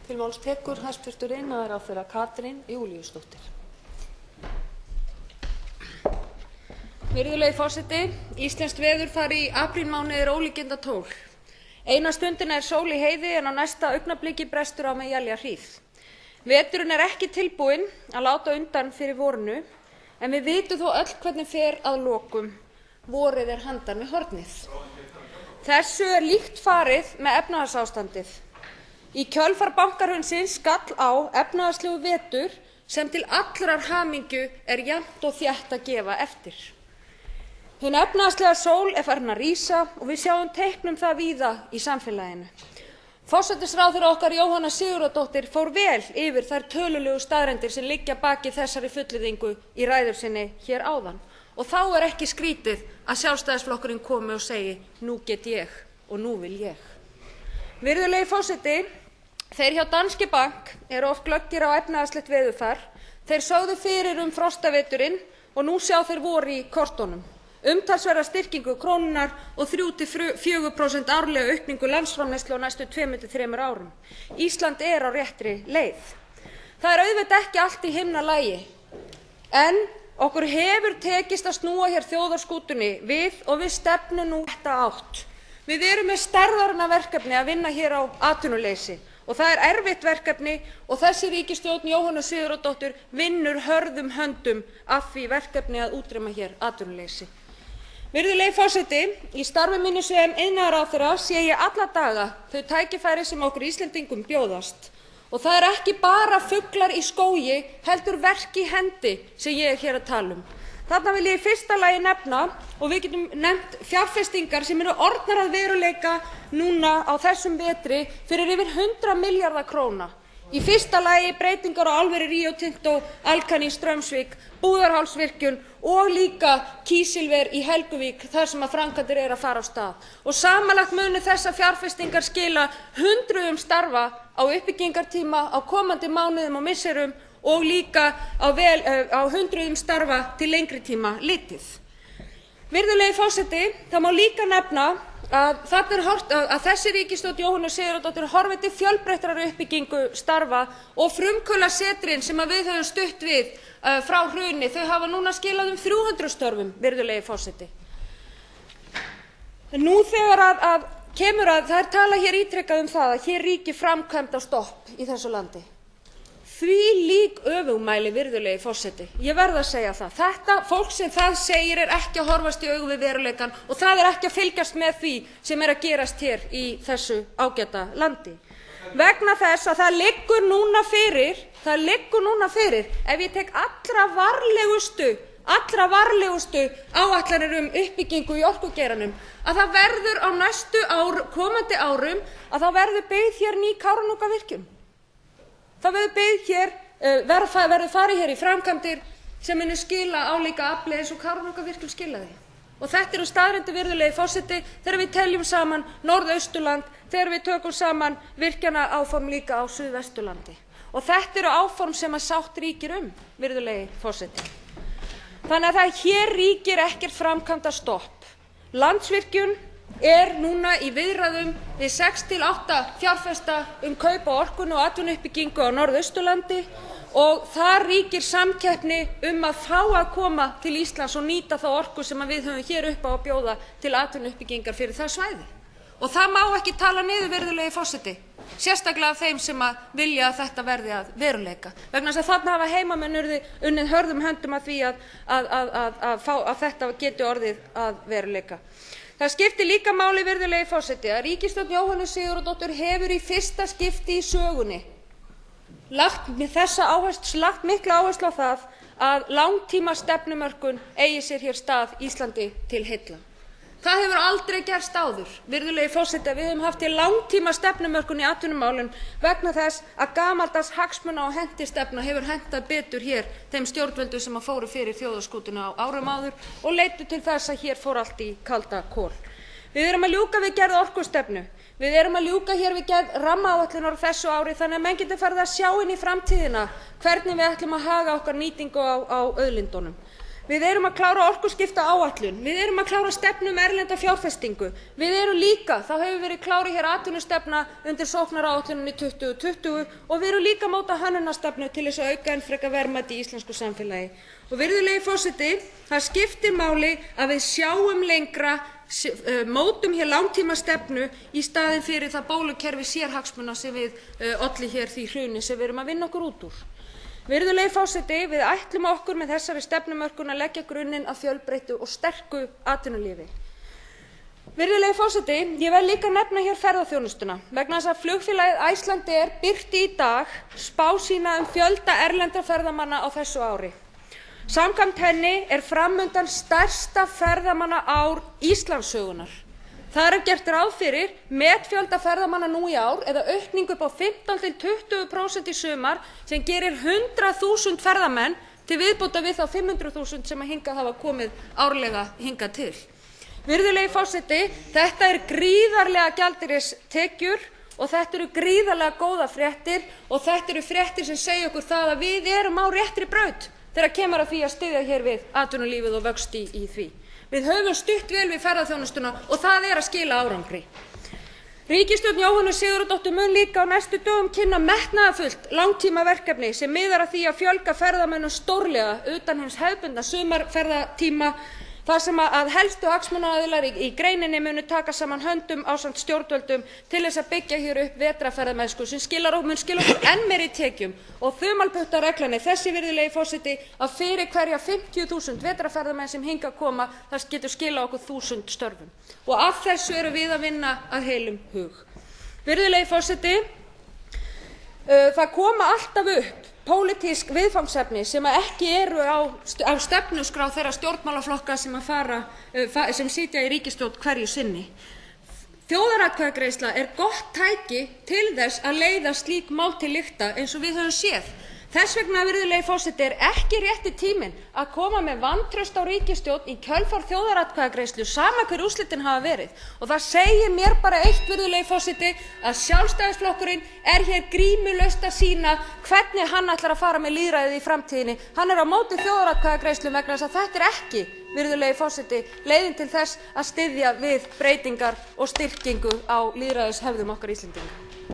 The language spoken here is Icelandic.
Til máls tekur hæstvirtur iðnaðarráðherra Katrín Júlíusdóttir. Virðulegi forseti, íslenskt veðurfar í aprílmánuði er ólíkindatól. Eina stundina er sól í heiði en á næsta augnabliki brestur á með éljahríð. Veturinn er ekki tilbúinn að láta undan fyrir vorinu, en við vitum þó öll hvernig fer að lokum. Vorið er handan við hornið. Þessu er líkt farið með efnahagsástandið. Í kjölfar bankahrunsins skall á efnahagslegu vetur sem til allrar hamingju er jafnt og þétt að gefa eftir. Hin efnahagslega sól er farin að rísa og við sjáum teikn um það víða í samfélaginu. Forsætisráðherra okkar Jóhanna Sigurðardóttir fór vel yfir þær tölulegu staðreyndir sem liggja baki þessari fullyrðingu í ræðu sinni hér áðan. Og þá er ekki skrítið að Sjálfstæðisflokkurinn komi og segi: nú get ég og nú vil ég. Virðulegi forseti, þeir hjá Danske Bank eru oft glöggir á efnahagslegt veðurfar. Þeir sögðu fyrir frostaveturinn og nú sjá þeir vor í kortunum. Umtalsverða styrkingu krónunnar og 3–4% árlega aukningu landsframleiðslu á næstu 2–3 árum. Ísland er á réttri leið. Það er auðvitað ekki allt í himnalagi, en okkur hefur tekist að snúa hér þjóðarskútunni við og við stefnum nú rétta átt. Við erum með stærðarna verkefni að vinna hér á atvinnuleysi og það er erfitt verkefni og þessi ríkisstjórn Jóhannu Sigurðardóttur vinnur hörðum höndum að því verkefni að útrýma hér atvinnuleysi. Virðulegi forseti, í starfi mínu sem iðnaðarráðherra sé ég alla daga þau tækifæri sem okkur Íslendingum bjóðast. Og það er ekki bara fuglar í skógi, heldur verk í hendi sem ég er hér að tala um. Þarna vil ég í fyrsta lagi nefna, og við getum nefnt fjárfestingar sem eru orðnar að veruleika núna á þessum vetri fyrir yfir 100 milljarða króna. Í fyrsta lagi breytingar á álveri Rio Tinto, Alcan í Straumsvík, Búðarhálsvirkjun og líka kísilver í Helguvík þar sem að framkvæmdir eru að fara á stað. Og samanlagt munu þessar fjárfestingar skila hundruðum starfa á uppbyggingartíma á komandi mánuðum og misserum og líka á hundruðum starfa til lengri tíma litið. Virðulegi forseti, það má líka nefna að þessi ríkisstjórn Jóhannu Sigurðardóttur horfir til fjölbreyttrar uppbyggingu starfa og frumkvöðlasetrin sem við höfum stutt við frá hruni, þau hafa núna skilað 300 störfum, virðulegi forseti. Nú þegar kemur að þær tala hér ítrekað það að hér ríki framkvæmdastopp í þessu landi. Þvílík öfugmæli, virðulegi forseti. Ég verð að segja það. Þetta fólk sem það segir er ekki að horfast í augu við veruleikann og það er ekki að fylgjast með því sem er að gerast hér í þessu ágæta landi. Vegna þess að það liggur núna fyrir, ef ég tek allra varlegustu áætlanir uppbyggingu í orkugeiranum, að það verður á næstu komandi árum að það verður byggð hér ný Kárahnjúkavirkjun. Það verður farið hér í framkvæmdir sem munu skila álíka afli eins og Kárahnjúkavirkjun skilaði. Og þetta eru staðreyndir, virðulegi forseti, þegar við teljum saman Norðausturland, þegar við tökum saman virkjanaáform líka á Suðvesturlandi. Og þetta eru áform sem að sátt ríkir virðulegi forseti. Þannig að hér ríkir ekkert framkvæmdastopp. Landsvirkjun er núna í viðræðum við 6–8 fjárfesta kaup á orkunni og atvinnuuppbyggingu á Norðausturlandi og þar ríkir samkeppni að fá að koma til Íslands og nýta þá orku sem við höfum hér upp á að bjóða til atvinnuuppbyggingar fyrir það svæði. Og það má ekki tala niður, virðulegi forseti, sérstaklega af þeim sem vilja að þetta verði að veruleika. Vegna þess að þarna hafa heimamenn unnið hörðum höndum að því að þetta geti orðið að veruleika. Það skiptir líka máli, virðulegi forseti, að ríkisstjórn Jóhannu Sigurðardóttur hefur í fyrsta skipti í sögunni lagt mikla áherslu á það að langtímastefnumörkun eigi sér hér stað Íslandi til heilla. Það hefur aldrei gerst áður, virðulegi forseti, að við höfum haft langtímastefnumörkun í atvinnumálum vegna þess að gamaldags hagsmuna- og hentistefna hefur hentað betur hér þeim stjórnvöldum sem fóru fyrir þjóðarskútuna á árum áður og leiddu til þess að hér fór allt í kalda kol. Við erum að ljúka við gerð orkustefnu. Við erum að ljúka hér við gerð rammaáætlunar á þessu ári þannig að menn geti farið að sjá inn í framtíðina hvernig við ætlum að haga okkar nýtingu á auðlindunum. Við erum að klára orkuskiptaáætlun. Við erum að klára stefnu erlenda fjárfestingu. Við erum líka, þá hefur verið kláruð hér atvinnustefna undir sóknaráætluninni 2020 og við erum líka að móta hönnunarstefnu til þess að auka enn frekar verðmæti í íslensku samfélagi. Og virðulegi forseti, það skiptir máli að við sjáum lengra, mótum hér langtímastefnu í staðinn fyrir það bólukerfi sérhagsmuna sem við olli hér því hruni sem við erum að vinna okkur út úr. Virðulegi forseti, við ætlum okkur með þessari stefnumörkun að leggja grunninn að fjölbreyttu og sterku atvinnulífi. Virðulegi forseti, ég verð líka að nefna hér ferðaþjónustuna vegna þess að flugfélagið Icelandair birti í dag spá sína fjölda erlendra ferðamanna á þessu ári. Samkvæmt henni framundan stærsta ferðamannaár Íslandssögunnar. Þar gert ráð fyrir metfjölda ferðamanna nú í ár eða aukningu upp á 15–20% í sumar sem gerir 100.000 ferðamenn til viðbótar við þá 500.000 sem hingað hafa komið árlega hingað til. Virðulegi forseti, þetta gríðarlega gjaldeyristekjur og þetta eru gríðarlega góðar fréttir og þetta eru fréttir sem segja okkur það að við erum á réttri braut þegar kemur að því að styðja hér við atvinnulífið og vöxt í því. Við höfum stutt vel við ferðaþjónustuna og það að skila árangri. Ríkisstjórn Jóhönnu Sigurðardóttur mun líka á næstu dögum kynna metnaðarfullt langtímaverkefni sem miðar að því að fjölga ferðamönnum stórlega utan hins hefðbundna sumarferðatíma þar sem að helstu hagsmunaaðilar í greininni munu taka saman höndum ásamt stjórnvöldum til þess að byggja hér upp vetrarferðamennsku sem mun skila okkur enn meiri tekjum og þumalputtareglan þessi, virðulegi forseti, að fyrir hverja 50.000 vetrarferðamenn sem hingað koma það getur skilað okkur 1.000 störfum og af þessu erum við að vinna að heilum hug. Virðulegi forseti, það koma alltaf upp pólitísk viðfangsefni sem ekki eru á stefnuskrá þeirra stjórnmálaflokka sem sitja í ríkisstjórn hverju sinni. Þjóðaratkvæðagreiðsla gott tæki til þess að leiða slík mál til lykta eins og við höfum séð. Þess vegna, virðulegi forseti, ekki rétti tíminn að koma með vantraust á ríkisstjórn í kjölfar þjóðaratkvæðagreiðslu sama hver úrslitin hafa verið. Og það segir mér bara eitt, virðulegi forseti, að Sjálfstæðisflokkurinn hér grímulaust að sýna hvernig hann ætlar að fara með lýðræðið í framtíðinni. Hann á móti þjóðaratkvæðagreiðslu vegna þess að þetta ekki, virðulegi forseti, leiðin til þess að styðja við breytingar og styrkingu á lýðræðishefðum okkar Íslendinga.